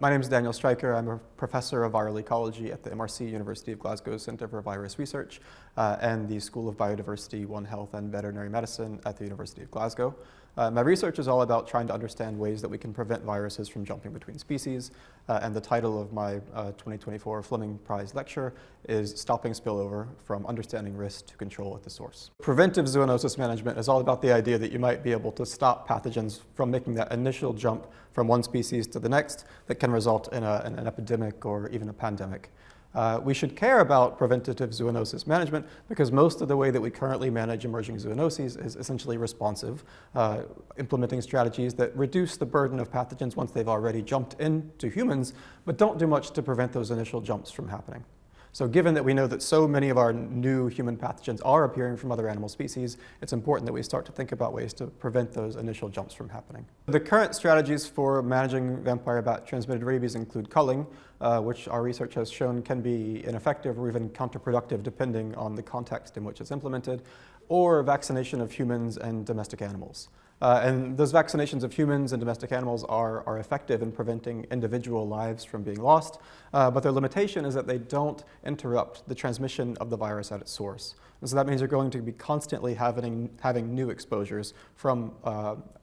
My name is Daniel Streicker. I'm a professor of viral ecology at the MRC, University of Glasgow Centre for Virus Research, and the School of Biodiversity, One Health and Veterinary Medicine at the University of Glasgow. My research is all about trying to understand ways that we can prevent viruses from jumping between species, and the title of my 2024 Fleming Prize lecture is Stopping Spillover from Understanding Risk to Control at the Source. Preventive zoonosis management is all about the idea that you might be able to stop pathogens from making that initial jump from one species to the next that can result in an epidemic or even a pandemic. We should care about preventative zoonosis management because most of the way that we currently manage emerging zoonoses is essentially responsive, implementing strategies that reduce the burden of pathogens once they've already jumped into humans, but don't do much to prevent those initial jumps from happening. So given that we know that so many of our new human pathogens are appearing from other animal species, it's important that we start to think about ways to prevent those initial jumps from happening. The current strategies for managing vampire bat transmitted rabies include culling, which our research has shown can be ineffective or even counterproductive depending on the context in which it's implemented, or vaccination of humans and domestic animals. And those vaccinations of humans and domestic animals are effective in preventing individual lives from being lost, but their limitation is that they don't interrupt the transmission of the virus at its source. And so that means you're going to be constantly having new exposures from,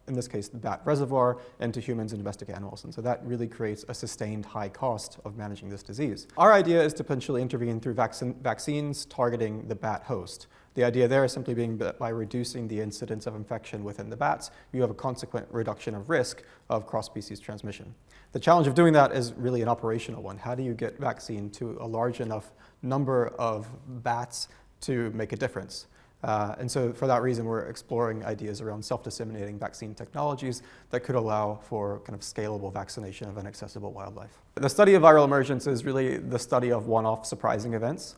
in this case, the bat reservoir into humans and domestic animals. And so that really creates a sustained high cost of managing this disease. Our idea is to potentially intervene through vaccines targeting the bat host. The idea there is simply being that by reducing the incidence of infection within the bats, you have a consequent reduction of risk of cross-species transmission. The challenge of doing that is really an operational one. How do you get vaccine to a large enough number of bats to make a difference? And so for that reason, we're exploring ideas around self-disseminating vaccine technologies that could allow for kind of scalable vaccination of inaccessible wildlife. The study of viral emergence is really the study of one-off surprising events.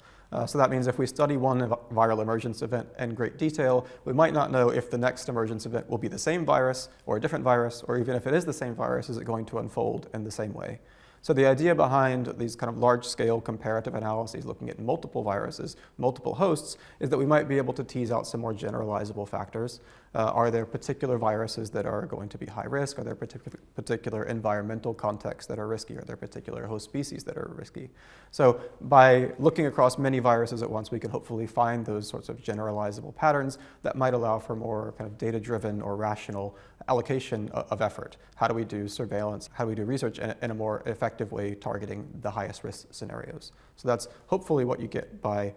So that means if we study one viral emergence event in great detail, we might not know if the next emergence event will be the same virus or a different virus, or even if it is the same virus, is it going to unfold in the same way? So the idea behind these kind of large-scale comparative analyses looking at multiple viruses, multiple hosts, is that we might be able to tease out some more generalizable factors. Are there particular viruses that are going to be high risk? Are there particular environmental contexts that are risky? Are there particular host species that are risky? So by looking across many viruses at once, we can hopefully find those sorts of generalizable patterns that might allow for more kind of data-driven or rational allocation of effort. How do we do surveillance? How do we do research in a more effective way targeting the highest risk scenarios? So that's hopefully what you get by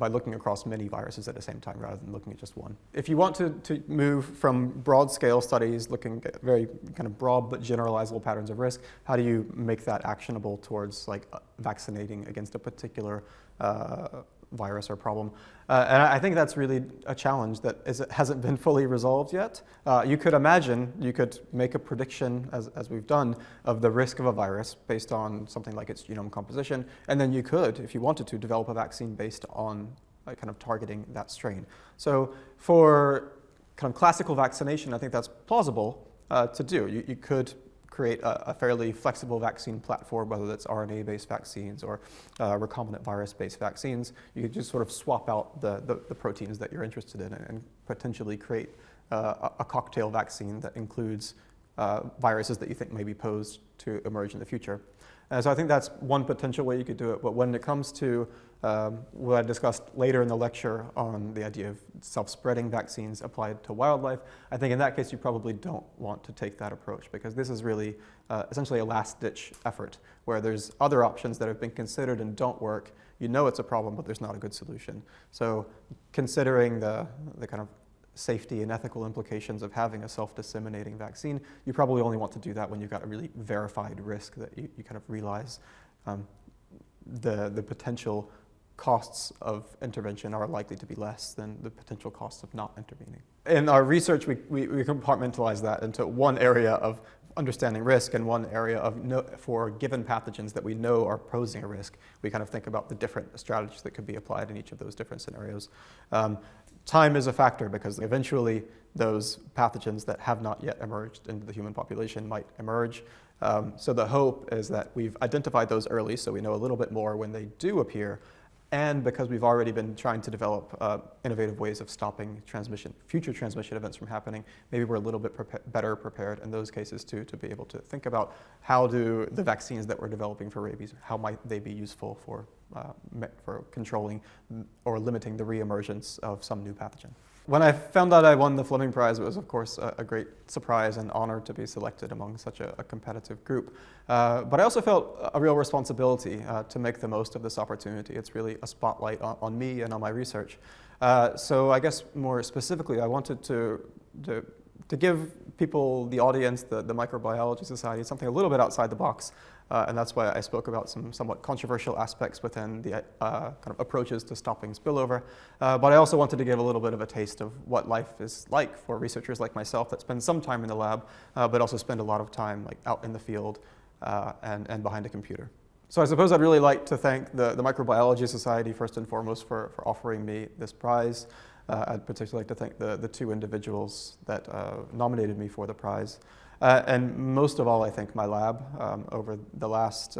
looking across many viruses at the same time rather than looking at just one. If you want to move from broad-scale studies looking at very kind of broad but generalizable patterns of risk, how do you make that actionable towards like vaccinating against a particular virus or problem? And I think that's really a challenge that hasn't been fully resolved yet. You could imagine, you could make a prediction, as we've done, of the risk of a virus based on something like its genome composition, and then you could, if you wanted to, develop a vaccine based on kind of targeting that strain. So for kind of classical vaccination, I think that's plausible to do. You could create a fairly flexible vaccine platform, whether that's RNA-based vaccines or recombinant virus-based vaccines. You could just sort of swap out the proteins that you're interested in and potentially create a cocktail vaccine that includes viruses that you think may be posed to emerge in the future. So I think that's one potential way you could do it, but when it comes to what I discussed later in the lecture on the idea of self-spreading vaccines applied to wildlife, I think in that case you probably don't want to take that approach because this is really essentially a last-ditch effort where there's other options that have been considered and don't work. You know it's a problem, but there's not a good solution. So considering the kind of safety and ethical implications of having a self-disseminating vaccine, you probably only want to do that when you've got a really verified risk that you kind of realize the potential costs of intervention are likely to be less than the potential costs of not intervening. In our research, we compartmentalize that into one area of understanding risk and one area of for given pathogens that we know are posing a risk. We kind of think about the different strategies that could be applied in each of those different scenarios. Time is a factor because eventually those pathogens that have not yet emerged into the human population might emerge. So the hope is that we've identified those early so we know a little bit more when they do appear. and because we've already been trying to develop innovative ways of stopping future transmission events from happening, maybe we're a little bit better prepared in those cases too, to be able to think about how do the vaccines that we're developing for rabies, how might they be useful for controlling or limiting the reemergence of some new pathogen. When I found out I won the Fleming Prize, it was of course a great surprise and honor to be selected among such a competitive group. But I also felt a real responsibility to make the most of this opportunity. It's really a spotlight on me and on my research. So I guess more specifically, I wanted to give people, the audience, the Microbiology Society, something a little bit outside the box. And that's why I spoke about some somewhat controversial aspects within the kind of approaches to stopping spillover. But I also wanted to give a little bit of a taste of what life is like for researchers like myself that spend some time in the lab, but also spend a lot of time out in the field and behind a computer. So I suppose I'd really like to thank the Microbiology Society first and foremost for offering me this prize. I'd particularly like to thank the two individuals that nominated me for the prize. And most of all, I think my lab. Over the last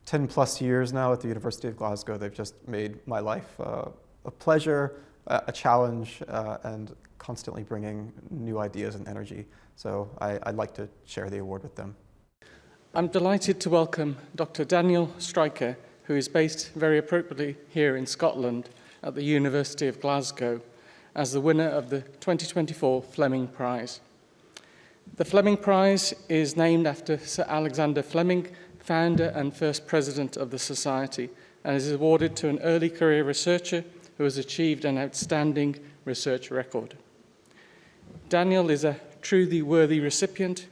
10 plus years now at the University of Glasgow, they've just made my life a pleasure, a challenge, and constantly bringing new ideas and energy. So I'd like to share the award with them. I'm delighted to welcome Dr. Daniel Streicker, who is based very appropriately here in Scotland at the University of Glasgow, as the winner of the 2024 Fleming Prize. The Fleming Prize is named after Sir Alexander Fleming, founder and first president of the Society, and is awarded to an early career researcher who has achieved an outstanding research record. Daniel is a truly worthy recipient.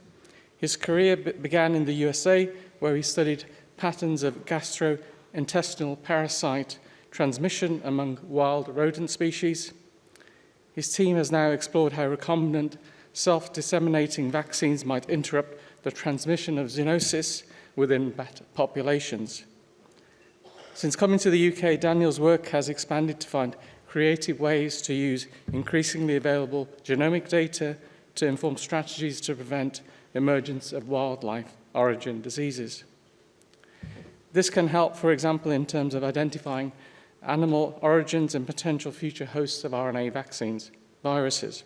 His career began in the USA, where he studied patterns of gastrointestinal parasite transmission among wild rodent species. His team has now explored how recombinant self-disseminating vaccines might interrupt the transmission of zoonosis within bat populations. Since coming to the UK, Daniel's work has expanded to find creative ways to use increasingly available genomic data to inform strategies to prevent emergence of wildlife origin diseases. This can help, for example, in terms of identifying animal origins and potential future hosts of RNA vaccines, viruses.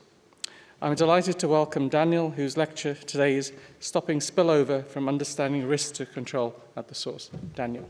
I'm delighted to welcome Daniel, whose lecture today is Stopping Spillover from Understanding Risk to Control at the Source. Daniel.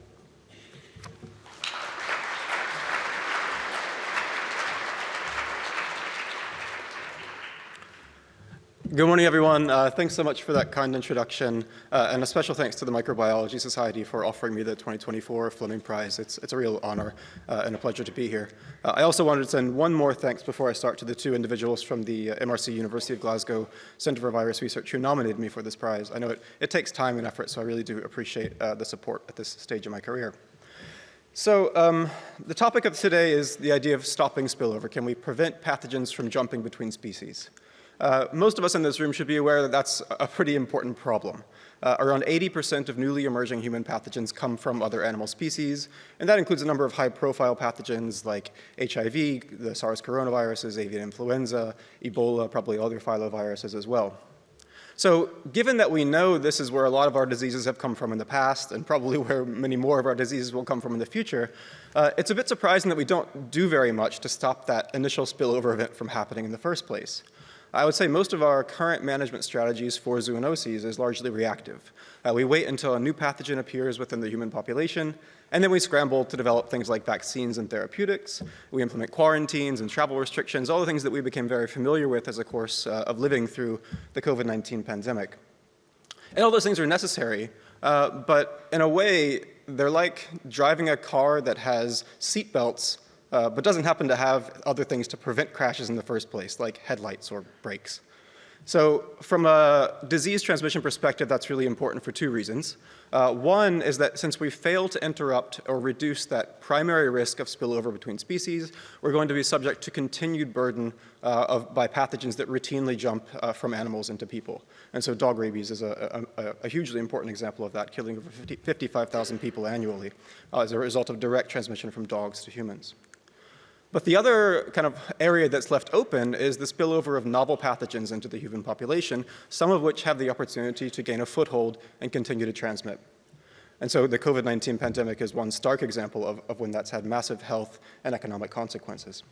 Good morning, everyone. Thanks so much for that kind introduction, and a special thanks to the Microbiology Society for offering me the 2024 Fleming Prize. It's a real honor and a pleasure to be here. I also wanted to send one more thanks before I start to the two individuals from the MRC University of Glasgow Center for Virus Research who nominated me for this prize. I know it takes time and effort, so I really do appreciate the support at this stage of my career. So the topic of today is the idea of stopping spillover. Can we prevent pathogens from jumping between species? Most of us in this room should be aware that that's a pretty important problem. Around 80% of newly emerging human pathogens come from other animal species, and that includes a number of high-profile pathogens like HIV, the SARS coronaviruses, avian influenza, Ebola, probably other filoviruses as well. So given that we know this is where a lot of our diseases have come from in the past, and probably where many more of our diseases will come from in the future, it's a bit surprising that we don't do very much to stop that initial spillover event from happening in the first place. I would say most of our current management strategies for zoonoses is largely reactive. We wait until a new pathogen appears within the human population, and then we scramble to develop things like vaccines and therapeutics. We implement quarantines and travel restrictions, all the things that we became very familiar with as a course of living through the COVID-19 pandemic. And all those things are necessary, but in a way, they're like driving a car that has seat belts but doesn't happen to have other things to prevent crashes in the first place, like headlights or brakes. So from a disease transmission perspective, that's really important for two reasons. One is that since we fail to interrupt or reduce that primary risk of spillover between species, we're going to be subject to continued burden by pathogens that routinely jump from animals into people. And so dog rabies is a hugely important example of that, killing over 55,000 people annually as a result of direct transmission from dogs to humans. But the other kind of area that's left open is the spillover of novel pathogens into the human population, some of which have the opportunity to gain a foothold and continue to transmit. And so the COVID-19 pandemic is one stark example of when that's had massive health and economic consequences.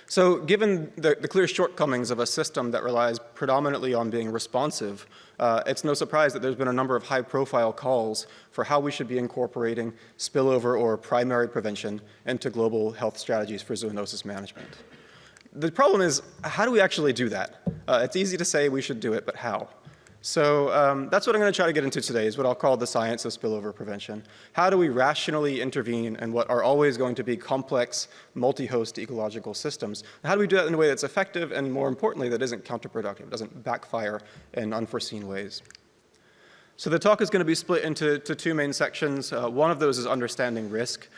So given the clear shortcomings of a system that relies predominantly on being responsive, it's no surprise that there's been a number of high-profile calls for how we should be incorporating spillover or primary prevention into global health strategies for zoonosis management. The problem is, how do we actually do that? It's easy to say we should do it, but how? So that's what I'm going to try to get into today, is what I'll call the science of spillover prevention. How do we rationally intervene in what are always going to be complex, multi-host ecological systems? How do we do that in a way that's effective and, more importantly, that isn't counterproductive, doesn't backfire in unforeseen ways? So the talk is going to be split into two main sections. One of those is understanding risk.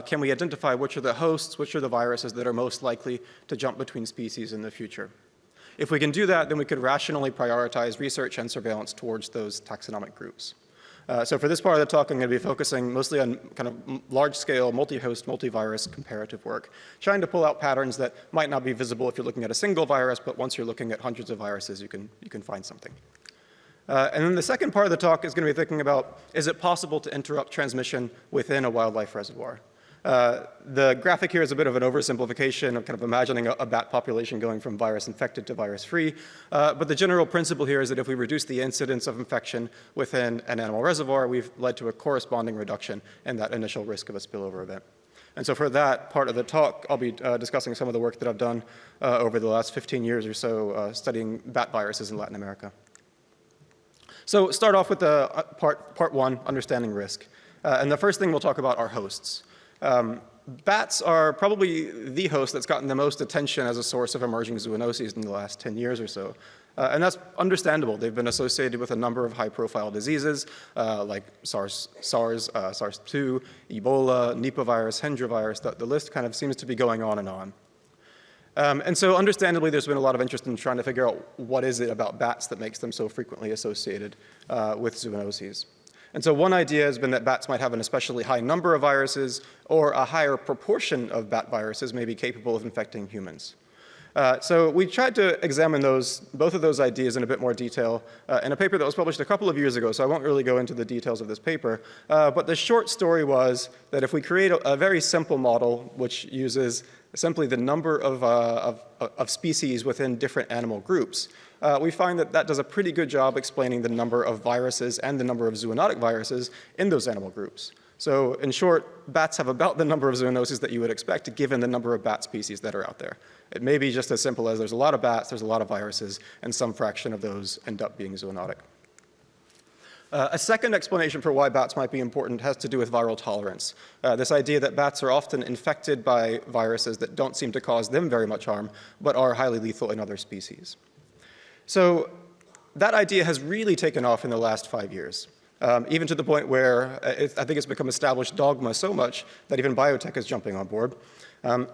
Can we identify which are the hosts, which are the viruses that are most likely to jump between species in the future? If we can do that, then we could rationally prioritize research and surveillance towards those taxonomic groups. So for this part of the talk, I'm going to be focusing mostly on kind of large-scale, multi-host, multi-virus comparative work, trying to pull out patterns that might not be visible if you're looking at a single virus, but once you're looking at hundreds of viruses, you can find something. And then the second part of the talk is going to be thinking about, is it possible to interrupt transmission within a wildlife reservoir? The graphic here is a bit of an oversimplification of kind of imagining a bat population going from virus infected to virus free. But the general principle here is that if we reduce the incidence of infection within an animal reservoir, we've led to a corresponding reduction in that initial risk of a spillover event. And so for that part of the talk, I'll be discussing some of the work that I've done over the last 15 years or so studying bat viruses in Latin America. So start off with the part one, understanding risk. And the first thing we'll talk about are hosts. Bats are probably the host that's gotten the most attention as a source of emerging zoonoses in the last 10 years or so. And that's understandable. They've been associated with a number of high-profile diseases like SARS-2, Ebola, Nipah virus, Hendra virus. The list kind of seems to be going on and on. And so understandably, there's been a lot of interest in trying to figure out what is it about bats that makes them so frequently associated with zoonoses. And so one idea has been that bats might have an especially high number of viruses, or a higher proportion of bat viruses may be capable of infecting humans. So we tried to examine both of those ideas in a bit more detail in a paper that was published a couple of years ago, so I won't really go into the details of this paper. But the short story was that if we create a very simple model which uses simply the number of species within different animal groups, we find that that does a pretty good job explaining the number of viruses and the number of zoonotic viruses in those animal groups. So in short, bats have about the number of zoonoses that you would expect given the number of bat species that are out there. It may be just as simple as there's a lot of bats, there's a lot of viruses, and some fraction of those end up being zoonotic. A second explanation for why bats might be important has to do with viral tolerance. This idea that bats are often infected by viruses that don't seem to cause them very much harm, but are highly lethal in other species. So that idea has really taken off in the last 5 years, even to the point where I think it's become established dogma so much that even biotech is jumping on board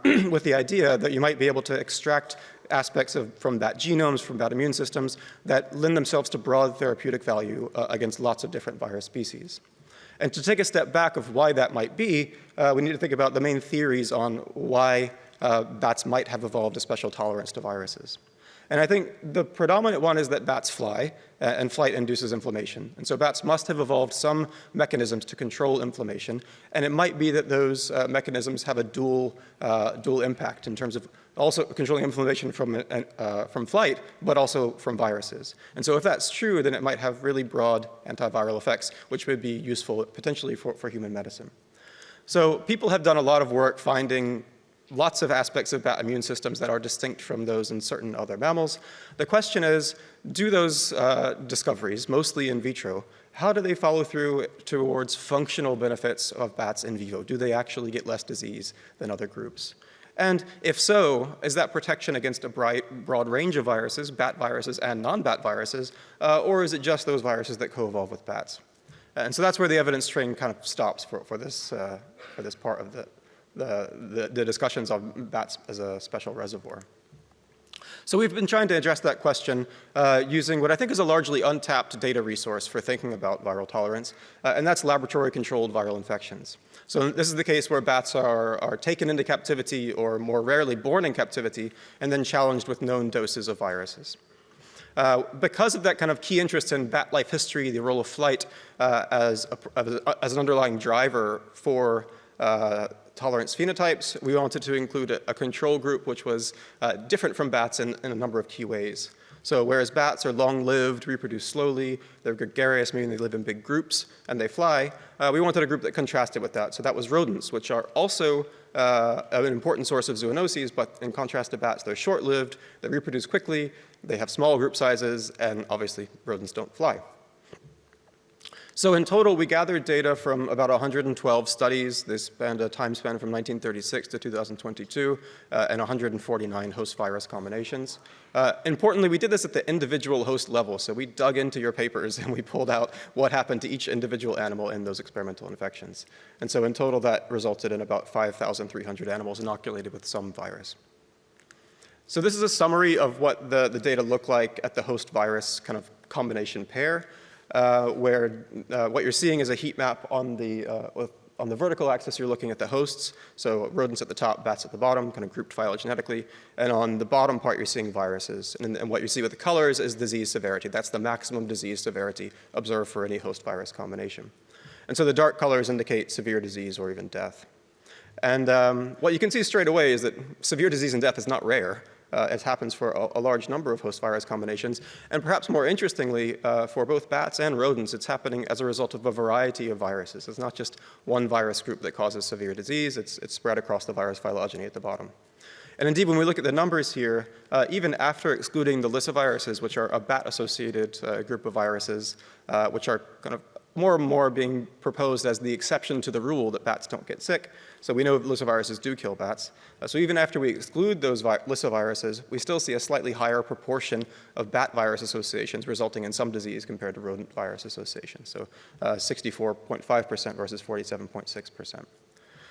with the idea that you might be able to extract aspects from bat genomes, from bat immune systems that lend themselves to broad therapeutic value against lots of different virus species. And to take a step back of why that might be, we need to think about the main theories on why bats might have evolved a special tolerance to viruses. And I think the predominant one is that bats fly, and flight induces inflammation. And so bats must have evolved some mechanisms to control inflammation, and it might be that those mechanisms have a dual impact in terms of also controlling inflammation from flight, but also from viruses. And so if that's true, then it might have really broad antiviral effects, which would be useful potentially for human medicine. So people have done a lot of work finding lots of aspects of bat immune systems that are distinct from those in certain other mammals. The question is, do those discoveries, mostly in vitro, how do they follow through towards functional benefits of bats in vivo? Do they actually get less disease than other groups? And if so, is that protection against a broad range of viruses, bat viruses and non-bat viruses, or is it just those viruses that co-evolve with bats? And so that's where the evidence train kind of stops for this part of the discussions of bats as a special reservoir. So we've been trying to address that question using what I think is a largely untapped data resource for thinking about viral tolerance, and that's laboratory-controlled viral infections. So this is the case where bats are taken into captivity, or more rarely born in captivity, and then challenged with known doses of viruses. Because of that kind of key interest in bat life history, the role of flight as an underlying driver for tolerance phenotypes, we wanted to include a control group which was different from bats in a number of key ways. So whereas bats are long-lived, reproduce slowly, they're gregarious, meaning they live in big groups, and they fly, we wanted a group that contrasted with that. So that was rodents, which are also an important source of zoonoses, but in contrast to bats, they're short-lived, they reproduce quickly, they have small group sizes, and obviously rodents don't fly. So in total, we gathered data from about 112 studies. This spanned a time span from 1936 to 2022, and 149 host virus combinations. Importantly, we did this at the individual host level. So we dug into your papers and we pulled out what happened to each individual animal in those experimental infections. And so in total, that resulted in about 5,300 animals inoculated with some virus. So this is a summary of what the data look like at the host virus kind of combination pair. Where what you're seeing is a heat map on the vertical axis. You're looking at the hosts, so rodents at the top, bats at the bottom, kind of grouped phylogenetically. And on the bottom part, you're seeing viruses. And what you see with the colors is disease severity. That's the maximum disease severity observed for any host virus combination. And so the dark colors indicate severe disease or even death. And what you can see straight away is that severe disease and death is not rare. It happens for a large number of host virus combinations. And perhaps more interestingly, for both bats and rodents, it's happening as a result of a variety of viruses. It's not just one virus group that causes severe disease. It's spread across the virus phylogeny at the bottom. And indeed, when we look at the numbers here, even after excluding the lyssaviruses, which are a bat-associated group of viruses, which are kind of more and more being proposed as the exception to the rule that bats don't get sick. So we know lyssaviruses do kill bats. So even after we exclude those lyssaviruses, we still see a slightly higher proportion of bat virus associations resulting in some disease compared to rodent virus associations. So 64.5% versus 47.6%.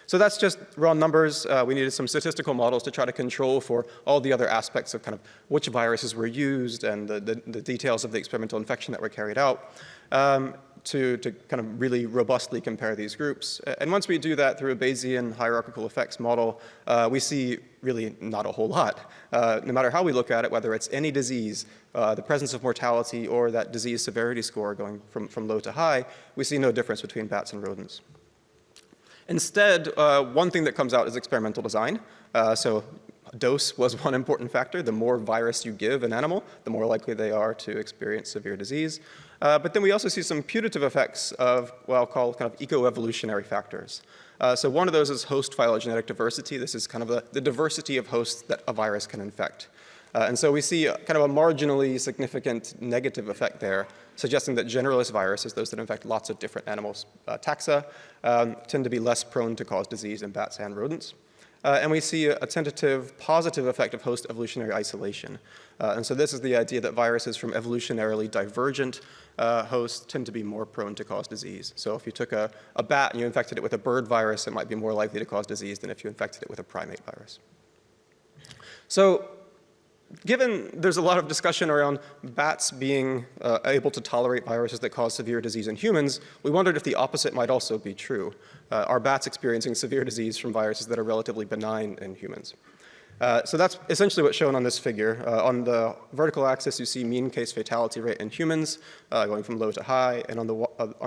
So that's just raw numbers. We needed some statistical models to try to control for all the other aspects of kind of which viruses were used and the details of the experimental infection that were carried out. To kind of really robustly compare these groups. And once we do that through a Bayesian hierarchical effects model, we see really not a whole lot. No matter how we look at it, whether it's any disease, the presence of mortality, or that disease severity score going from low to high, we see no difference between bats and rodents. Instead, one thing that comes out is experimental design. So dose was one important factor. The more virus you give an animal, the more likely they are to experience severe disease. But then we also see some putative effects of what I'll call kind of eco-evolutionary factors. So one of those is host phylogenetic diversity. This is kind of the diversity of hosts that a virus can infect. And so we see kind of a marginally significant negative effect there, suggesting that generalist viruses, those that infect lots of different animals, taxa, tend to be less prone to cause disease in bats and rodents. And we see a tentative positive effect of host evolutionary isolation. And so this is the idea that viruses from evolutionarily divergent hosts tend to be more prone to cause disease. So if you took a bat and you infected it with a bird virus, it might be more likely to cause disease than if you infected it with a primate virus. So given there's a lot of discussion around bats being able to tolerate viruses that cause severe disease in humans, we wondered if the opposite might also be true. Are bats experiencing severe disease from viruses that are relatively benign in humans? So that's essentially what's shown on this figure. On the vertical axis, you see mean case fatality rate in humans going from low to high. And on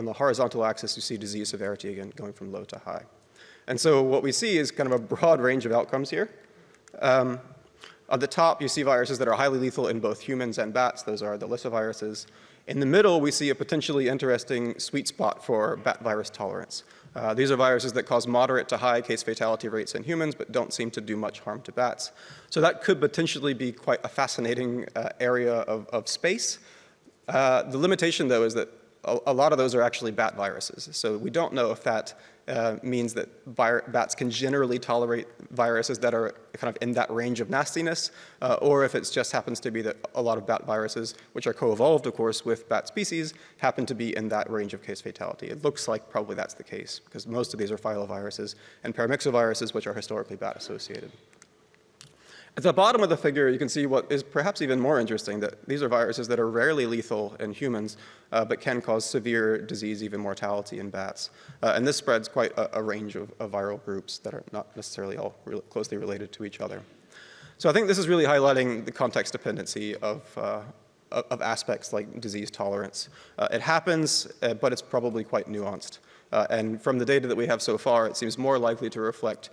the horizontal axis, you see disease severity, again, going from low to high. And so what we see is kind of a broad range of outcomes here. On the top, you see viruses that are highly lethal in both humans and bats. Those are the lyssaviruses. In the middle, we see a potentially interesting sweet spot for bat virus tolerance. These are viruses that cause moderate to high case fatality rates in humans, but don't seem to do much harm to bats. So that could potentially be quite a fascinating area of space. The limitation, though, is that a lot of those are actually bat viruses. So we don't know if that means that bats can generally tolerate viruses that are kind of in that range of nastiness, or if it just happens to be that a lot of bat viruses, which are co-evolved, of course, with bat species, happen to be in that range of case fatality. It looks like probably that's the case, because most of these are filoviruses and paramyxoviruses, which are historically bat-associated. At the bottom of the figure, you can see what is perhaps even more interesting, that these are viruses that are rarely lethal in humans, but can cause severe disease, even mortality in bats. And this spreads quite a range of viral groups that are not necessarily all closely related to each other. So I think this is really highlighting the context dependency of of aspects like disease tolerance. It happens, but it's probably quite nuanced. And from the data that we have so far, it seems more likely to reflect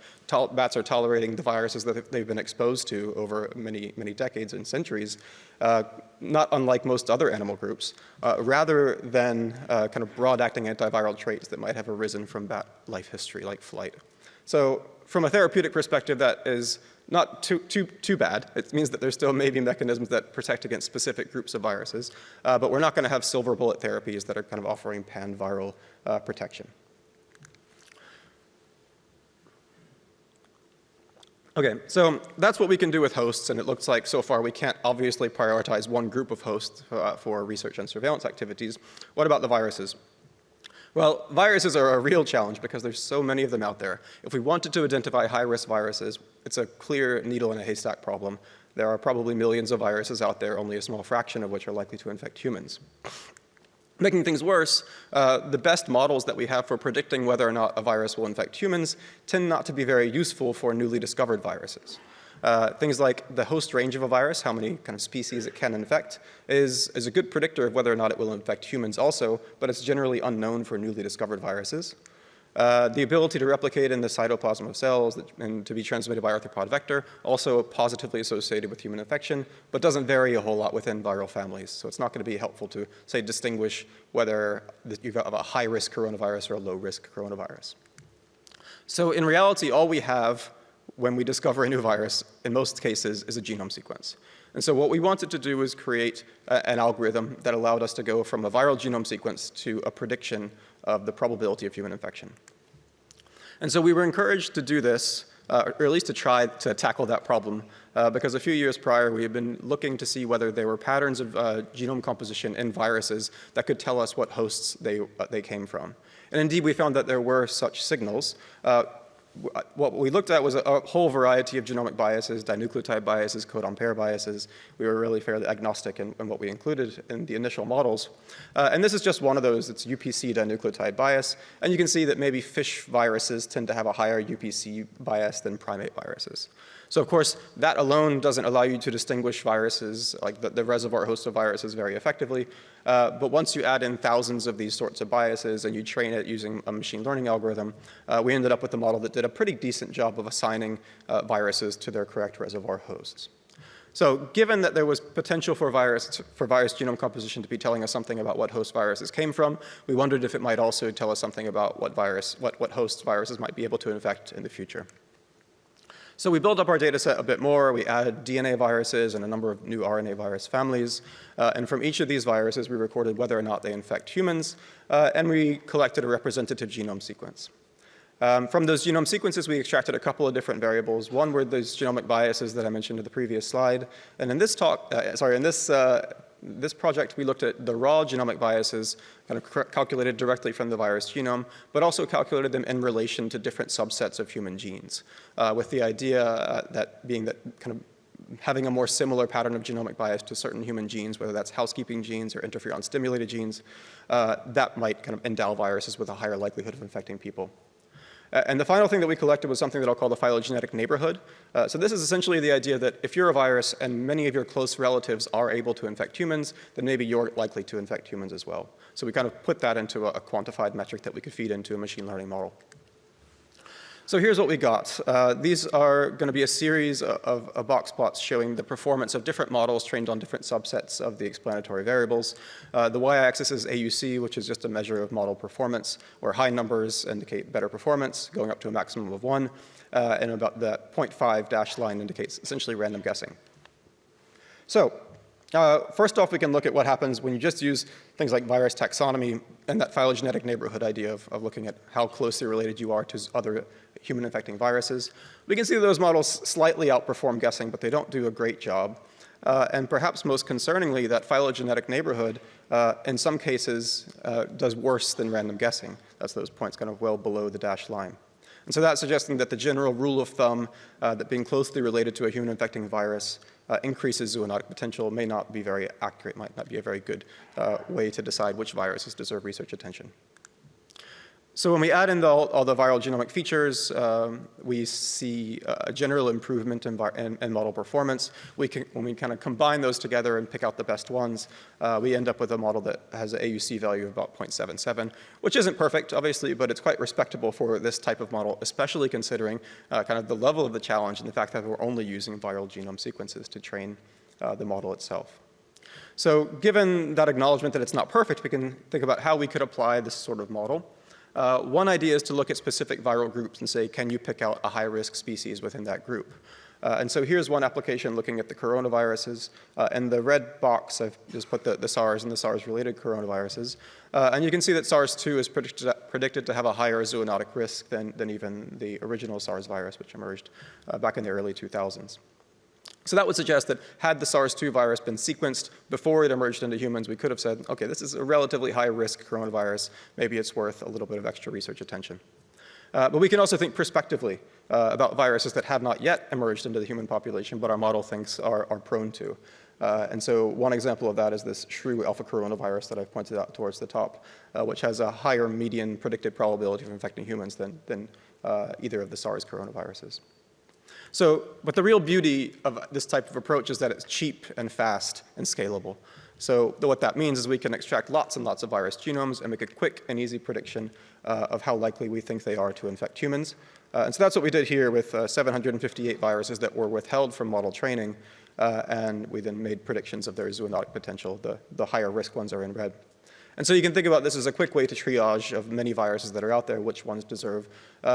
bats are tolerating the viruses that they've been exposed to over many, many decades and centuries, not unlike most other animal groups, rather than kind of broad-acting antiviral traits that might have arisen from bat life history, like flight. So from a therapeutic perspective, that is not too bad. It means that there still may be mechanisms that protect against specific groups of viruses, but we're not going to have silver bullet therapies that are kind of offering pan-viral protection. Okay, so that's what we can do with hosts, and it looks like so far we can't obviously prioritize one group of hosts for research and surveillance activities. What about the viruses? Well, viruses are a real challenge because there's so many of them out there. If we wanted to identify high-risk viruses, it's a clear needle in a haystack problem. There are probably millions of viruses out there, only a small fraction of which are likely to infect humans. Making things worse, the best models that we have for predicting whether or not a virus will infect humans tend not to be very useful for newly discovered viruses. Things like the host range of a virus, how many kind of species it can infect, is a good predictor of whether or not it will infect humans also, but it's generally unknown for newly discovered viruses. The ability to replicate in the cytoplasm of cells and to be transmitted by arthropod vector, also positively associated with human infection, but doesn't vary a whole lot within viral families. So it's not going to be helpful to, say, distinguish whether you've got a high-risk coronavirus or a low-risk coronavirus. So in reality, all we have when we discover a new virus, in most cases, is a genome sequence. And so what we wanted to do was create an algorithm that allowed us to go from a viral genome sequence to a prediction of the probability of human infection. And so we were encouraged to do this, or at least to try to tackle that problem, because a few years prior we had been looking to see whether there were patterns of genome composition in viruses that could tell us what hosts they came from. And indeed, we found that there were such signals. What we looked at was a whole variety of genomic biases, dinucleotide biases, codon pair biases. We were really fairly agnostic in what we included in the initial models. And this is just one of those. It's UPC dinucleotide bias. And you can see that maybe fish viruses tend to have a higher UPC bias than primate viruses. So of course, that alone doesn't allow you to distinguish viruses, like the reservoir host of viruses, very effectively. But once you add in thousands of these sorts of biases and you train it using a machine learning algorithm, we ended up with a model that did a pretty decent job of assigning viruses to their correct reservoir hosts. So given that there was potential for virus genome composition to be telling us something about what host viruses came from, we wondered if it might also tell us something about what host viruses might be able to infect in the future. So we built up our data set a bit more. We added DNA viruses and a number of new RNA virus families. And from each of these viruses, we recorded whether or not they infect humans. And we collected a representative genome sequence. From those genome sequences, we extracted a couple of different variables. One were those genomic biases that I mentioned in the previous slide. And in this this project, we looked at the raw genomic biases, kind of calculated directly from the virus genome, but also calculated them in relation to different subsets of human genes, with the idea that kind of having a more similar pattern of genomic bias to certain human genes, whether that's housekeeping genes or interferon-stimulated genes, that might kind of endow viruses with a higher likelihood of infecting people. And the final thing that we collected was something that I'll call the phylogenetic neighborhood. So this is essentially the idea that if you're a virus and many of your close relatives are able to infect humans, then maybe you're likely to infect humans as well. So we kind of put that into a quantified metric that we could feed into a machine learning model. So here's what we got. These are going to be a series of box plots showing the performance of different models trained on different subsets of the explanatory variables. The y-axis is AUC, which is just a measure of model performance, where high numbers indicate better performance, going up to a maximum of 1, and about the 0.5 dashed line indicates essentially random guessing. So first off, we can look at what happens when you just use things like virus taxonomy and that phylogenetic neighborhood idea of looking at how closely related you are to other human-infecting viruses. We can see that those models slightly outperform guessing, but they don't do a great job. And perhaps most concerningly, that phylogenetic neighborhood, in some cases, does worse than random guessing. That's those points kind of well below the dashed line. And so that's suggesting that the general rule of thumb that being closely related to a human-infecting virus increases zoonotic potential may not be very accurate, might not be a very good way to decide which viruses deserve research attention. So when we add in all the viral genomic features, we see a general improvement in model performance. When we kind of combine those together and pick out the best ones, we end up with a model that has an AUC value of about 0.77, which isn't perfect, obviously, but it's quite respectable for this type of model, especially considering kind of the level of the challenge and the fact that we're only using viral genome sequences to train the model itself. So given that acknowledgement that it's not perfect, we can think about how we could apply this sort of model. One idea is to look at specific viral groups and say, can you pick out a high-risk species within that group? And so here's one application looking at the coronaviruses. In the red box, I've just put the SARS and the SARS-related coronaviruses. And you can see that SARS-2 is predicted to have a higher zoonotic risk than even the original SARS virus, which emerged back in the early 2000s. So that would suggest that had the SARS-2 virus been sequenced before it emerged into humans, we could have said, okay, this is a relatively high-risk coronavirus. Maybe it's worth a little bit of extra research attention. But we can also think prospectively about viruses that have not yet emerged into the human population, but our model thinks are prone to. And so one example of that is this shrew alpha coronavirus that I've pointed out towards the top, which has a higher median predicted probability of infecting humans than either of the SARS coronaviruses. So, but the real beauty of this type of approach is that it's cheap and fast and scalable. So what that means is we can extract lots and lots of virus genomes and make a quick and easy prediction of how likely we think they are to infect humans. And so that's what we did here with 758 viruses that were withheld from model training, and we then made predictions of their zoonotic potential. The higher risk ones are in red. And so you can think about this as a quick way to triage of many viruses that are out there, which ones deserve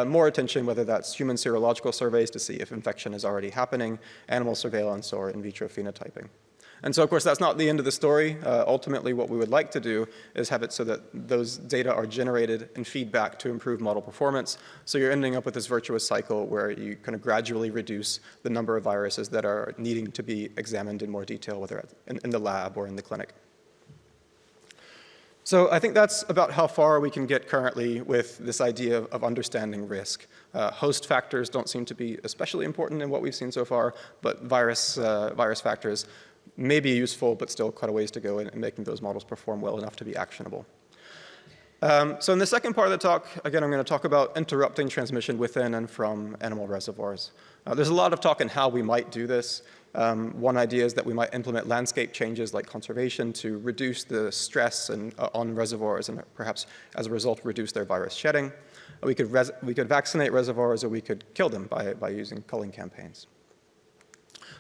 more attention, whether that's human serological surveys to see if infection is already happening, animal surveillance, or in vitro phenotyping. And so, of course, that's not the end of the story. Ultimately, what we would like to do is have it so that those data are generated and feed back to improve model performance. So you're ending up with this virtuous cycle where you kind of gradually reduce the number of viruses that are needing to be examined in more detail, whether in the lab or in the clinic. So I think that's about how far we can get currently with this idea of understanding risk. Host factors don't seem to be especially important in what we've seen so far, but virus factors may be useful, but still quite a ways to go in making those models perform well enough to be actionable. So in the second part of the talk, again, I'm going to talk about interrupting transmission within and from animal reservoirs. There's a lot of talk on how we might do this. One idea is that we might implement landscape changes like conservation to reduce the stress on reservoirs and perhaps as a result reduce their virus shedding. We could vaccinate reservoirs, or we could kill them by using culling campaigns.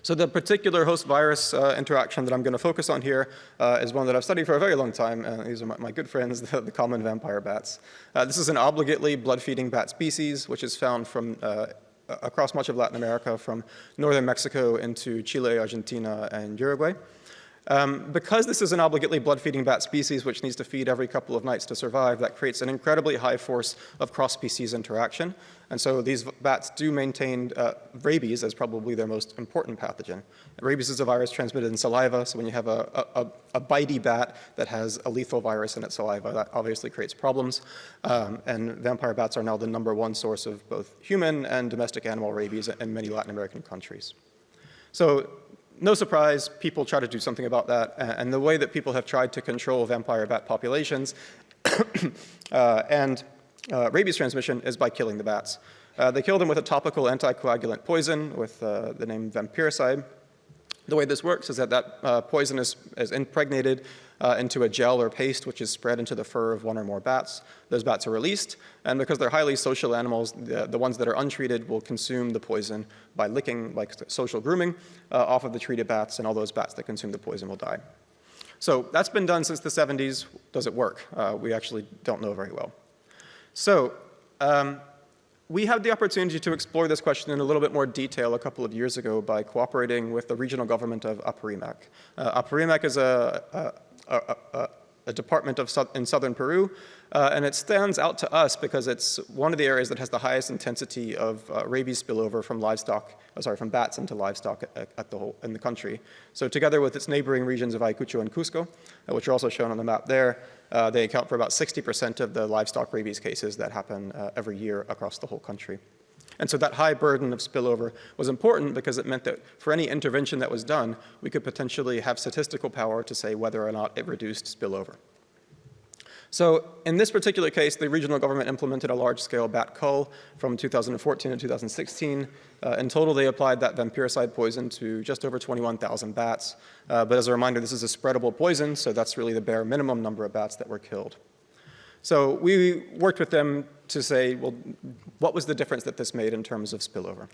So the particular host-virus interaction that I'm going to focus on here is one that I've studied for a very long time. These are my good friends, the common vampire bats. This is an obligately blood-feeding bat species, which is found from across much of Latin America, from northern Mexico into Chile, Argentina, and Uruguay. Because this is an obligately blood-feeding bat species which needs to feed every couple of nights to survive, that creates an incredibly high force of cross-species interaction. And so these bats do maintain rabies as probably their most important pathogen. Rabies is a virus transmitted in saliva, so when you have a bitey bat that has a lethal virus in its saliva, that obviously creates problems. And vampire bats are now the #1 source of both human and domestic animal rabies in many Latin American countries. So no surprise, people try to do something about that. And the way that people have tried to control vampire bat populations and rabies transmission is by killing the bats. They kill them with a topical anticoagulant poison with the name vampiricide. The way this works is that poison is impregnated into a gel or paste which is spread into the fur of one or more bats. Those bats are released, and because they're highly social animals, the ones that are untreated will consume the poison by licking, like social grooming, off of the treated bats, and all those bats that consume the poison will die. So that's been done since the 70s. Does it work? We actually don't know very well. So we had the opportunity to explore this question in a little bit more detail a couple of years ago by cooperating with the regional government of Apurímac. Apurímac is a department in southern Peru, and it stands out to us because it's one of the areas that has the highest intensity of rabies spillover from from bats into livestock in the country. So together with its neighboring regions of Ayacucho and Cusco, which are also shown on the map there, they account for about 60% of the livestock rabies cases that happen every year across the whole country. And so that high burden of spillover was important because it meant that for any intervention that was done, we could potentially have statistical power to say whether or not it reduced spillover. So in this particular case, the regional government implemented a large-scale bat cull from 2014 to 2016. In total, they applied that vampiricide poison to just over 21,000 bats. But as a reminder, this is a spreadable poison, so that's really the bare minimum number of bats that were killed. So we worked with them to say, well, what was the difference that this made in terms of spillover?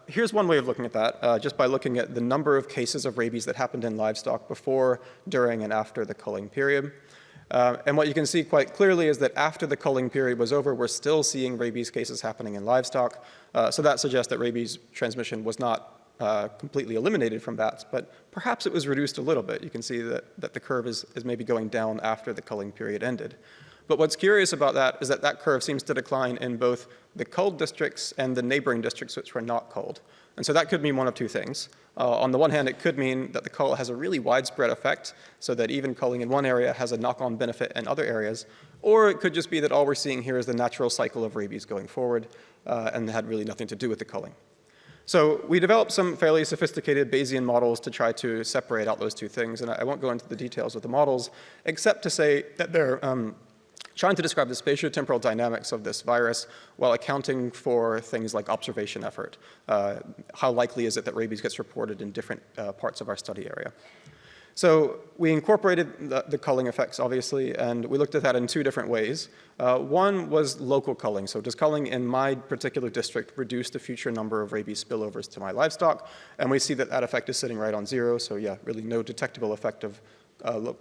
Here's one way of looking at that, just by looking at the number of cases of rabies that happened in livestock before, during, and after the culling period. And what you can see quite clearly is that after the culling period was over, we're still seeing rabies cases happening in livestock. So that suggests that rabies transmission was not completely eliminated from bats, but perhaps it was reduced a little bit. You can see that the curve is maybe going down after the culling period ended. But what's curious about that is that that curve seems to decline in both the culled districts and the neighboring districts which were not culled. And so that could mean one of two things. On the one hand, it could mean that the cull has a really widespread effect, so that even culling in one area has a knock-on benefit in other areas. Or it could just be that all we're seeing here is the natural cycle of rabies going forward, and had really nothing to do with the culling. So we developed some fairly sophisticated Bayesian models to try to separate out those two things, and I won't go into the details of the models, except to say that they're trying to describe the spatiotemporal dynamics of this virus while accounting for things like observation effort. How likely is it that rabies gets reported in different parts of our study area? So we incorporated the culling effects, obviously, and we looked at that in two different ways. One was local culling. So does culling in my particular district reduce the future number of rabies spillovers to my livestock? And we see that that effect is sitting right on 0. So yeah, really no detectable effect of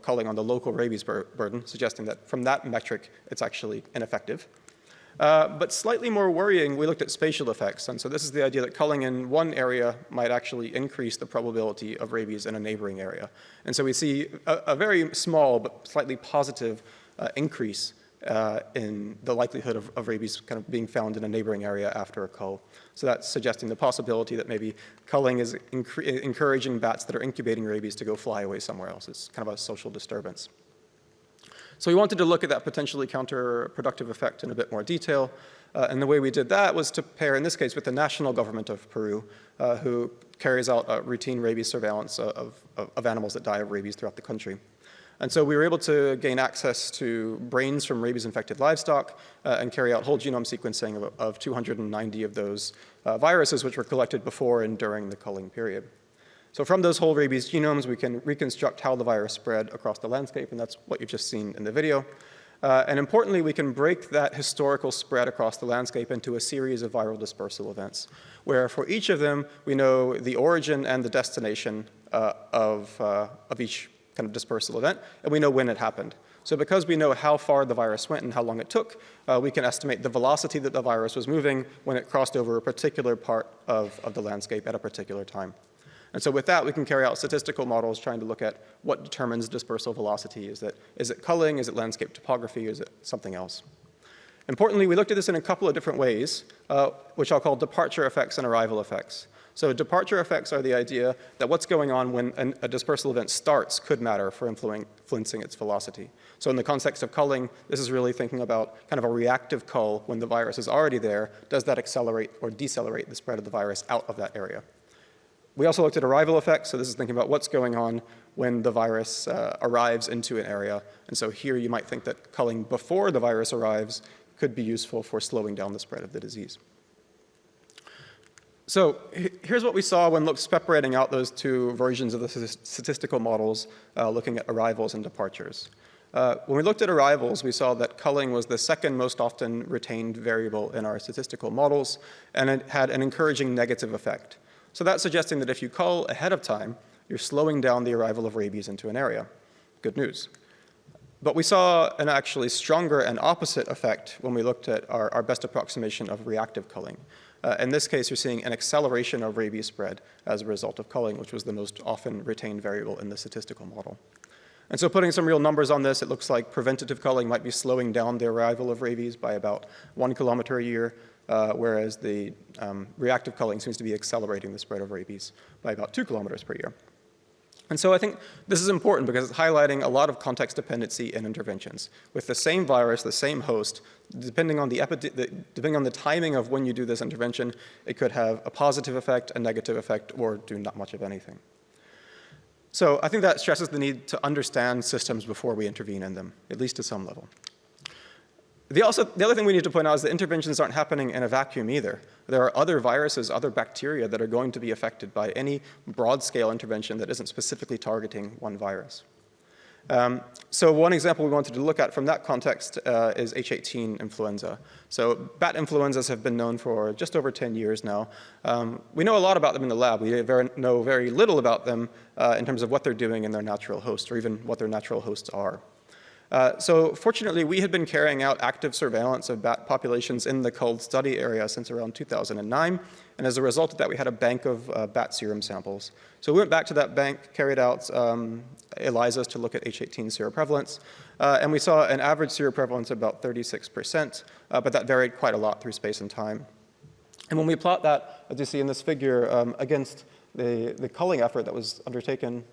culling on the local rabies burden, suggesting that from that metric, it's actually ineffective. But slightly more worrying, we looked at spatial effects. And so this is the idea that culling in one area might actually increase the probability of rabies in a neighboring area. And so we see a very small but slightly positive increase in the likelihood of rabies kind of being found in a neighboring area after a cull. So that's suggesting the possibility that maybe culling is encouraging bats that are incubating rabies to go fly away somewhere else. It's kind of a social disturbance. So we wanted to look at that potentially counterproductive effect in a bit more detail. And the way we did that was to pair, in this case, with the national government of Peru, who carries out routine rabies surveillance of animals that die of rabies throughout the country. And so we were able to gain access to brains from rabies-infected livestock and carry out whole genome sequencing of 290 of those viruses, which were collected before and during the culling period. So from those whole rabies genomes, we can reconstruct how the virus spread across the landscape, and that's what you've just seen in the video. And importantly, we can break that historical spread across the landscape into a series of viral dispersal events, where for each of them, we know the origin and the destination of each kind of dispersal event, and we know when it happened. So because we know how far the virus went and how long it took, we can estimate the velocity that the virus was moving when it crossed over a particular part of the landscape at a particular time. And so with that, we can carry out statistical models trying to look at what determines dispersal velocity. Is it culling? Is it landscape topography? Is it something else? Importantly, we looked at this in a couple of different ways, which I'll call departure effects and arrival effects. So departure effects are the idea that what's going on when a dispersal event starts could matter for influencing its velocity. So in the context of culling, this is really thinking about kind of a reactive cull when the virus is already there. Does that accelerate or decelerate the spread of the virus out of that area? We also looked at arrival effects. So this is thinking about what's going on when the virus arrives into an area. And so here you might think that culling before the virus arrives could be useful for slowing down the spread of the disease. So here's what we saw when separating out those two versions of the statistical models, looking at arrivals and departures. When we looked at arrivals, we saw that culling was the second most often retained variable in our statistical models, and it had an encouraging negative effect. So that's suggesting that if you cull ahead of time, you're slowing down the arrival of rabies into an area. Good news. But we saw an actually stronger and opposite effect when we looked at our best approximation of reactive culling. In this case, you're seeing an acceleration of rabies spread as a result of culling, which was the most often retained variable in the statistical model. And so putting some real numbers on this, it looks like preventative culling might be slowing down the arrival of rabies by about 1 kilometer a year, whereas the reactive culling seems to be accelerating the spread of rabies by about 2 kilometers per year. And so I think this is important because it's highlighting a lot of context dependency in interventions. With the same virus, the same host, depending on the timing of when you do this intervention, it could have a positive effect, a negative effect, or do not much of anything. So I think that stresses the need to understand systems before we intervene in them, at least to some level. The other thing we need to point out is that interventions aren't happening in a vacuum either. There are other viruses, other bacteria that are going to be affected by any broad-scale intervention that isn't specifically targeting one virus. So one example we wanted to look at from that context is H18 influenza. So bat influenzas have been known for just over 10 years now. We know a lot about them in the lab. We know very little about them in terms of what they're doing in their natural host, or even what their natural hosts are. So fortunately, we had been carrying out active surveillance of bat populations in the culled study area since around 2009. And as a result of that, we had a bank of bat serum samples. So we went back to that bank, carried out ELISAs to look at H18 seroprevalence. And we saw an average seroprevalence of about 36%, but that varied quite a lot through space and time. And when we plot that, as you see in this figure, against the culling effort that was undertaken,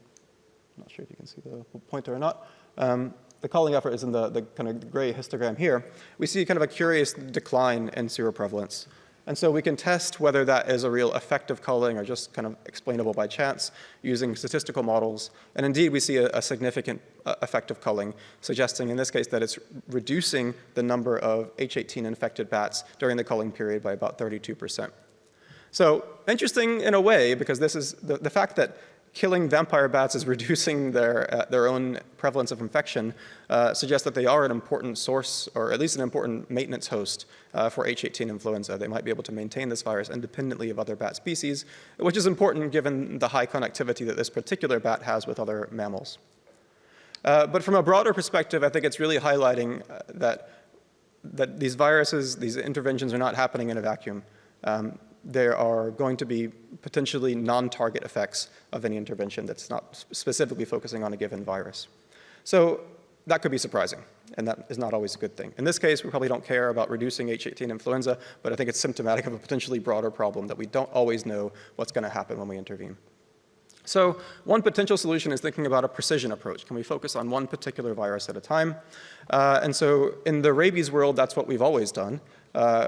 I'm not sure if you can see the pointer or not, the culling effort is in the kind of gray histogram here. We see kind of a curious decline in seroprevalence. And so we can test whether that is a real effect of culling or just kind of explainable by chance using statistical models. And indeed, we see a significant effect of culling, suggesting in this case that it's reducing the number of H18 infected bats during the culling period by about 32%. So interesting in a way, because this is the fact that killing vampire bats is reducing their own prevalence of infection suggests that they are an important source, or at least an important maintenance host for H18 influenza. They might be able to maintain this virus independently of other bat species, which is important given the high connectivity that this particular bat has with other mammals. But from a broader perspective, I think it's really highlighting that these viruses, these interventions are not happening in a vacuum. There are going to be potentially non-target effects of any intervention that's not specifically focusing on a given virus. So that could be surprising, and that is not always a good thing. In this case, we probably don't care about reducing H18 influenza, but I think it's symptomatic of a potentially broader problem that we don't always know what's going to happen when we intervene. So one potential solution is thinking about a precision approach. Can we focus on one particular virus at a time? And so in the rabies world, that's what we've always done.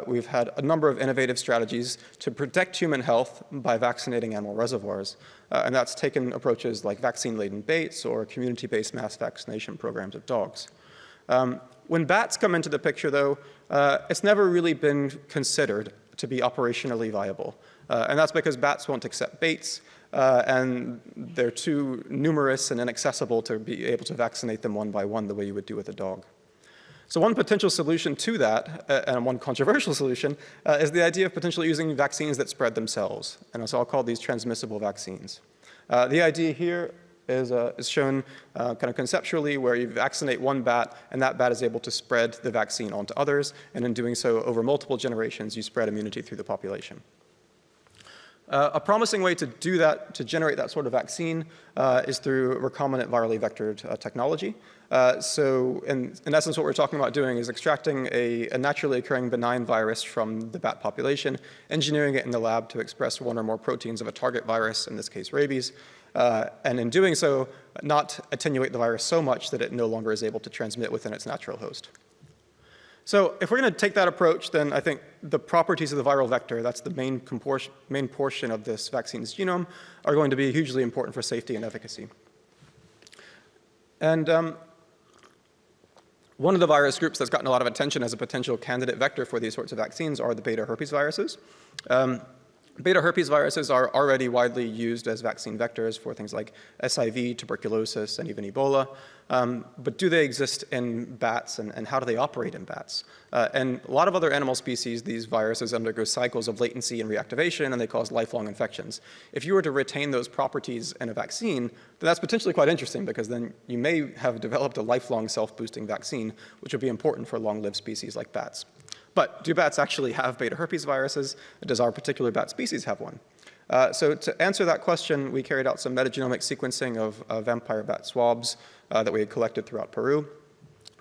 We've had a number of innovative strategies to protect human health by vaccinating animal reservoirs. And that's taken approaches like vaccine-laden baits or community-based mass vaccination programs of dogs. When bats come into the picture, though, it's never really been considered to be operationally viable. And that's because bats won't accept baits, and they're too numerous and inaccessible to be able to vaccinate them one by one the way you would do with a dog. So one potential solution to that, and one controversial solution, is the idea of potentially using vaccines that spread themselves. And so I'll call these transmissible vaccines. The idea here is shown kind of conceptually, where you vaccinate one bat, and that bat is able to spread the vaccine onto others. And in doing so, over multiple generations, you spread immunity through the population. A promising way to do that, to generate that sort of vaccine, is through recombinant virally vectored technology. So in essence, what we're talking about doing is extracting a naturally occurring benign virus from the bat population, engineering it in the lab to express one or more proteins of a target virus, in this case rabies, and in doing so, not attenuate the virus so much that it no longer is able to transmit within its natural host. So if we're going to take that approach, then I think the properties of the viral vector, that's the main portion of this vaccine's genome, are going to be hugely important for safety and efficacy. And one of the virus groups that's gotten a lot of attention as a potential candidate vector for these sorts of vaccines are the beta herpes viruses. Beta herpes viruses are already widely used as vaccine vectors for things like SIV, tuberculosis, and even Ebola. But do they exist in bats, and how do they operate in bats? And a lot of other animal species, these viruses undergo cycles of latency and reactivation, and they cause lifelong infections. If you were to retain those properties in a vaccine, then that's potentially quite interesting, because then you may have developed a lifelong self-boosting vaccine, which would be important for long-lived species like bats. But do bats actually have beta herpes viruses? Does our particular bat species have one? So to answer that question, we carried out some metagenomic sequencing of vampire bat swabs that we had collected throughout Peru.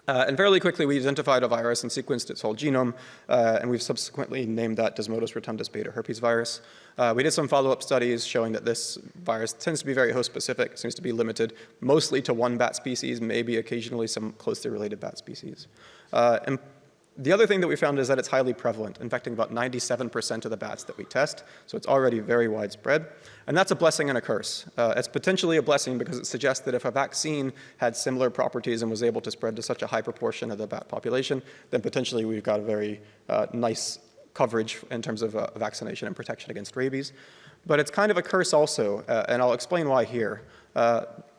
And fairly quickly, we identified a virus and sequenced its whole genome, and we've subsequently named that Desmodus rotundus beta herpes virus. We did some follow-up studies showing that this virus tends to be very host-specific, seems to be limited mostly to one bat species, maybe occasionally some closely related bat species. The other thing that we found is that it's highly prevalent, infecting about 97% of the bats that we test, so it's already very widespread. And that's a blessing and a curse. It's potentially a blessing because it suggests that if a vaccine had similar properties and was able to spread to such a high proportion of the bat population, then potentially we've got a very nice coverage in terms of vaccination and protection against rabies. But it's kind of a curse also, and I'll explain why here.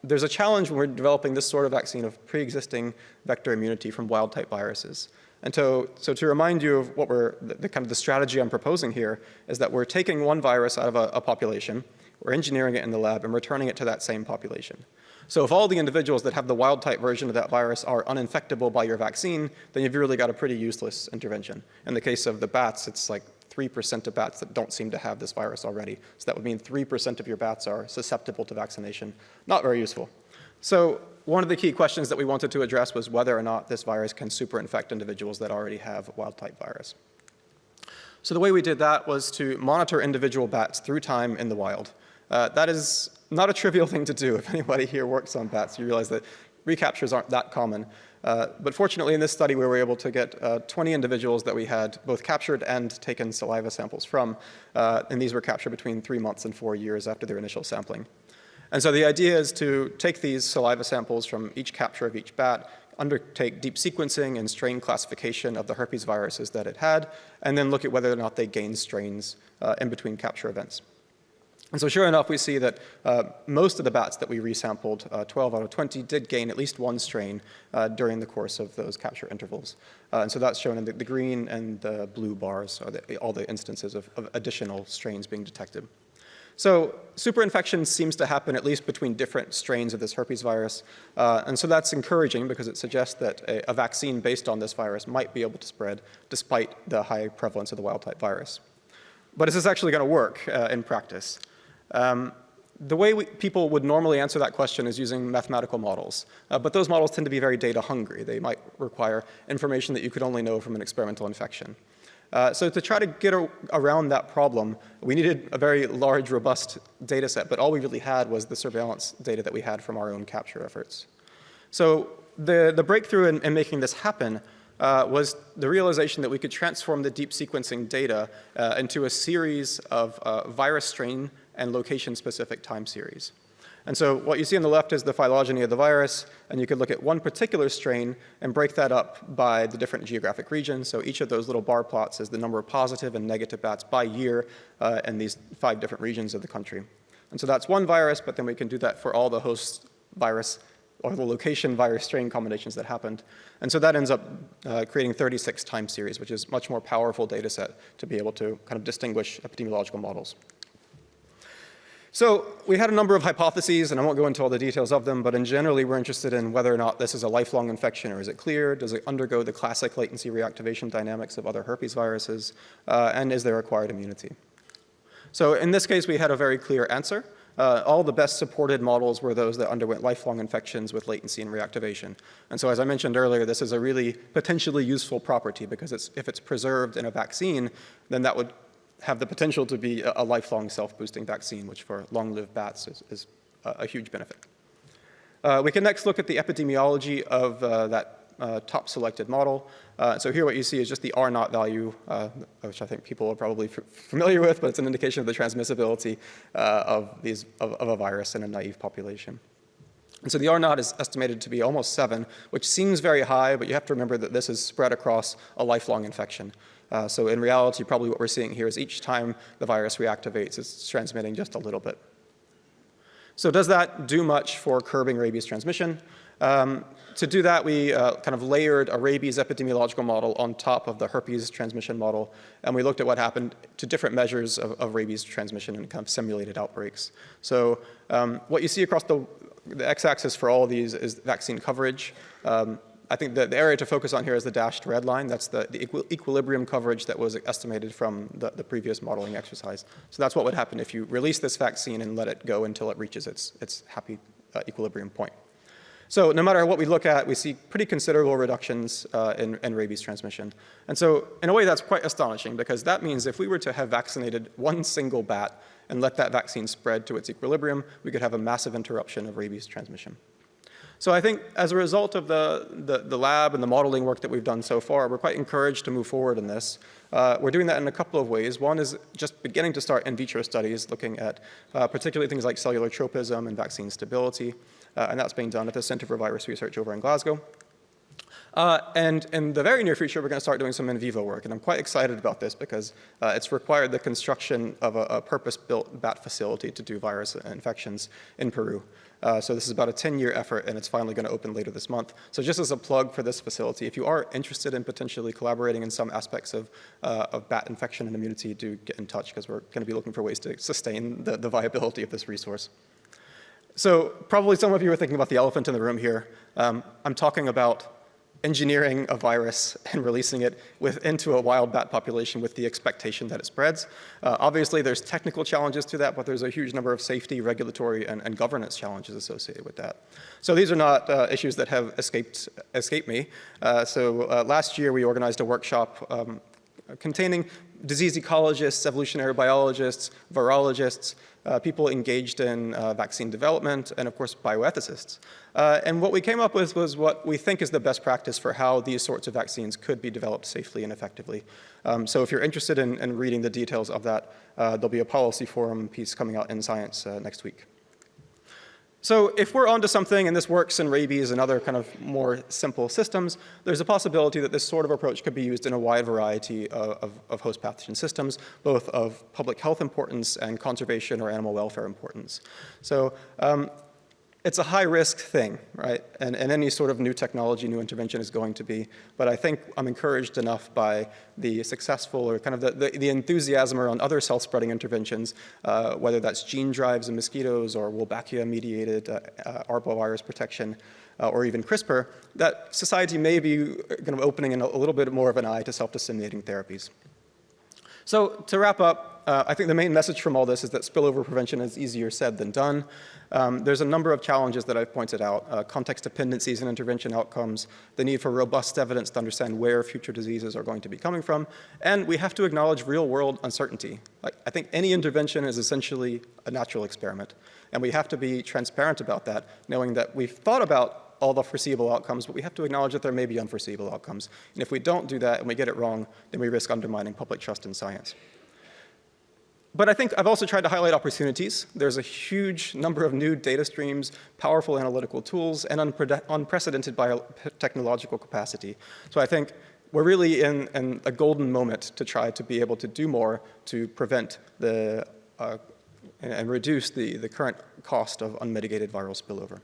There's a challenge when we're developing this sort of vaccine of pre-existing vector immunity from wild-type viruses. And so to remind you of what the kind of the strategy I'm proposing here is that we're taking one virus out of a population, we're engineering it in the lab, and returning it to that same population. So if all the individuals that have the wild-type version of that virus are uninfectable by your vaccine, then you've really got a pretty useless intervention. In the case of the bats, it's like 3% of bats that don't seem to have this virus already. So that would mean 3% of your bats are susceptible to vaccination. Not very useful. So one of the key questions that we wanted to address was whether or not this virus can superinfect individuals that already have wild-type virus. So the way we did that was to monitor individual bats through time in the wild. That is not a trivial thing to do. If anybody here works on bats, you realize that recaptures aren't that common. But fortunately, in this study, we were able to get 20 individuals that we had both captured and taken saliva samples from. And these were captured between 3 months and 4 years after their initial sampling. And so the idea is to take these saliva samples from each capture of each bat, undertake deep sequencing and strain classification of the herpes viruses that it had, and then look at whether or not they gained strains in between capture events. And so sure enough, we see that most of the bats that we resampled, 12 out of 20, did gain at least one strain during the course of those capture intervals. And so that's shown in the green and the blue bars, are all the instances of additional strains being detected. So superinfection seems to happen at least between different strains of this herpes virus. And so that's encouraging because it suggests that a vaccine based on this virus might be able to spread despite the high prevalence of the wild-type virus. But is this actually going to work in practice? The way people would normally answer that question is using mathematical models. But those models tend to be very data hungry. They might require information that you could only know from an experimental infection. So to try to get around that problem, we needed a very large, robust data set, but all we really had was the surveillance data that we had from our own capture efforts. So the breakthrough in making this happen was the realization that we could transform the deep sequencing data into a series of virus strain and location-specific time series. And so what you see on the left is the phylogeny of the virus, and you could look at one particular strain and break that up by the different geographic regions. So each of those little bar plots is the number of positive and negative bats by year in these 5 different regions of the country. And so that's one virus, but then we can do that for all the host virus or the location virus strain combinations that happened. And so that ends up creating 36 time series, which is a much more powerful data set to be able to kind of distinguish epidemiological models. So we had a number of hypotheses, and I won't go into all the details of them, but in generally we're interested in whether or not this is a lifelong infection, or is it clear? Does it undergo the classic latency reactivation dynamics of other herpes viruses? And is there acquired immunity? So in this case, we had a very clear answer. All the best supported models were those that underwent lifelong infections with latency and reactivation. And so as I mentioned earlier, this is a really potentially useful property because if it's preserved in a vaccine, then that would have the potential to be a lifelong self-boosting vaccine, which for long-lived bats is a huge benefit. We can next look at the epidemiology of that top selected model. So here what you see is just the R0 value, which I think people are probably familiar with, but it's an indication of the transmissibility of a virus in a naive population. And so the R0 is estimated to be almost 7, which seems very high, but you have to remember that this is spread across a lifelong infection. So in reality, probably what we're seeing here is each time the virus reactivates, it's transmitting just a little bit. So does that do much for curbing rabies transmission? To do that, we kind of layered a rabies epidemiological model on top of the herpes transmission model, and we looked at what happened to different measures of rabies transmission and kind of simulated outbreaks. So what you see across the x-axis for all of these is vaccine coverage. I think the area to focus on here is the dashed red line. That's the equilibrium coverage that was estimated from the previous modeling exercise. So that's what would happen if you release this vaccine and let it go until it reaches its happy equilibrium point. So no matter what we look at, we see pretty considerable reductions in rabies transmission. And so in a way, that's quite astonishing, because that means if we were to have vaccinated one single bat and let that vaccine spread to its equilibrium, we could have a massive interruption of rabies transmission. So I think as a result of the lab and the modeling work that we've done so far, we're quite encouraged to move forward in this. We're doing that in a couple of ways. One is just beginning to start in vitro studies looking at particularly things like cellular tropism and vaccine stability. And that's being done at the Center for Virus Research over in Glasgow. And in the very near future, we're going to start doing some in vivo work. And I'm quite excited about this because it's required the construction of a purpose-built bat facility to do virus infections in Peru. So this is about a 10-year effort, and it's finally going to open later this month. So just as a plug for this facility, if you are interested in potentially collaborating in some aspects of bat infection and immunity, do get in touch, because we're going to be looking for ways to sustain the viability of this resource. So probably some of you are thinking about the elephant in the room here. I'm talking about engineering a virus and releasing it into a wild bat population with the expectation that it spreads. Obviously, there's technical challenges to that, but there's a huge number of safety, regulatory, and governance challenges associated with that. So these are not issues that have escaped me. Last year, we organized a workshop containing disease ecologists, evolutionary biologists, virologists, people engaged in vaccine development, and of course, bioethicists. And what we came up with was what we think is the best practice for how these sorts of vaccines could be developed safely and effectively. So if you're interested in reading the details of that, there'll be a policy forum piece coming out in Science next week. So if we're onto something and this works in rabies and other kind of more simple systems, there's a possibility that this sort of approach could be used in a wide variety of host pathogen systems, both of public health importance and conservation or animal welfare importance. So it's a high-risk thing, right? And any sort of new technology, new intervention is going to be. But I think I'm encouraged enough by the successful or kind of the enthusiasm around other cell-spreading interventions, whether that's gene drives in mosquitoes or Wolbachia-mediated arbovirus protection, or even CRISPR, that society may be kind of opening in a little bit more of an eye to self-disseminating therapies. So to wrap up, I think the main message from all this is that spillover prevention is easier said than done. There's a number of challenges that I've pointed out, context dependencies in intervention outcomes, the need for robust evidence to understand where future diseases are going to be coming from, and we have to acknowledge real-world uncertainty. Like, I think any intervention is essentially a natural experiment, and we have to be transparent about that, knowing that we've thought about all the foreseeable outcomes, but we have to acknowledge that there may be unforeseeable outcomes. And if we don't do that and we get it wrong, then we risk undermining public trust in science. But I think I've also tried to highlight opportunities. There's a huge number of new data streams, powerful analytical tools, and unprecedented biotechnological capacity. So I think we're really in a golden moment to try to be able to do more to prevent and reduce the current cost of unmitigated viral spillover.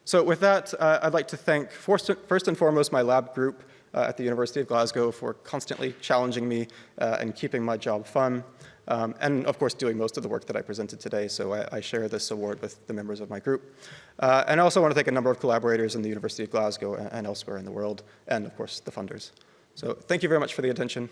So with that, I'd like to thank first and foremost my lab group at the University of Glasgow for constantly challenging me and keeping my job fun. And of course, doing most of the work that I presented today. So I share this award with the members of my group. And I also want to thank a number of collaborators in the University of Glasgow and elsewhere in the world, and of course, the funders. So thank you very much for the attention.